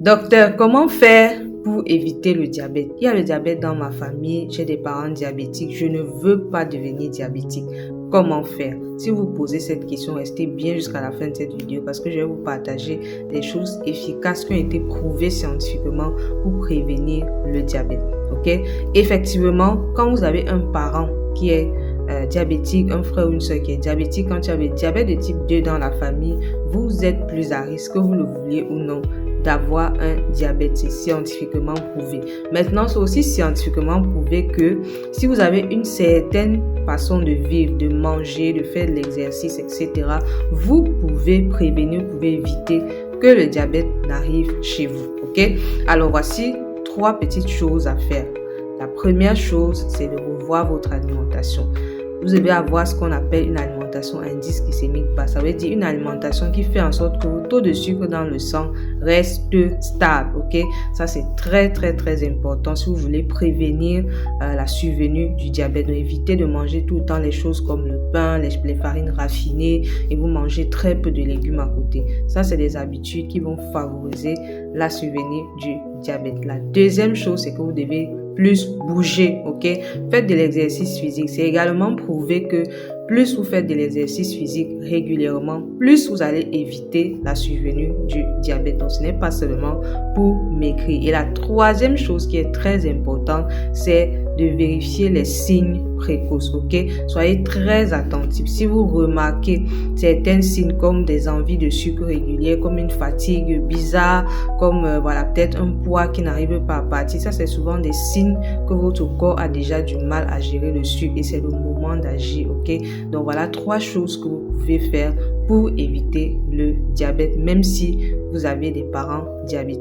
Docteur, comment faire pour éviter le diabète? Il y a le diabète dans ma famille, j'ai des parents diabétiques, je ne veux pas devenir diabétique. Comment faire? Si vous posez cette question, restez bien jusqu'à la fin de cette vidéo parce que je vais vous partager des choses efficaces qui ont été prouvées scientifiquement pour prévenir le diabète. Ok? Effectivement, quand vous avez un parent qui est diabétique, un frère ou une soeur qui est diabétique, quand tu as le diabète de type 2 dans la famille, vous êtes plus à risque, que vous le vouliez ou non, d'avoir un diabète. C'est scientifiquement prouvé. Maintenant, c'est aussi scientifiquement prouvé que si vous avez une certaine façon de vivre, de manger, de faire de l'exercice, etc., vous pouvez prévenir, vous pouvez éviter que le diabète n'arrive chez vous. Ok? Alors, voici 3 petites choses à faire. La première chose, c'est de revoir votre alimentation. Vous devez avoir ce qu'on appelle une alimentation indice glycémique bas. Ça veut dire une alimentation qui fait en sorte que le taux de sucre dans le sang reste stable. Ok, ça c'est très important si vous voulez prévenir la survenue du diabète. Donc, évitez de manger tout le temps les choses comme le pain, les farines raffinées et vous mangez très peu de légumes à côté. Ça c'est des habitudes qui vont favoriser la survenue du diabète. La deuxième chose, c'est que vous devez plus bouger, ok? Faites de l'exercice physique. C'est également prouvé que plus vous faites de l'exercice physique régulièrement, plus vous allez éviter la survenue du diabète. Donc, ce n'est pas seulement pour maigrir. Et la troisième chose qui est très importante, c'est de vérifier les signes précoces, ok? Soyez très attentifs. Si vous remarquez certains signes comme des envies de sucre régulières, comme une fatigue bizarre, comme peut-être un poids qui n'arrive pas à partir, ça c'est souvent des signes que votre corps a déjà du mal à gérer le sucre et c'est le moment d'agir, ok? Donc voilà 3 choses que vous pouvez faire pour éviter le diabète, même si vous avez des parents diabétiques.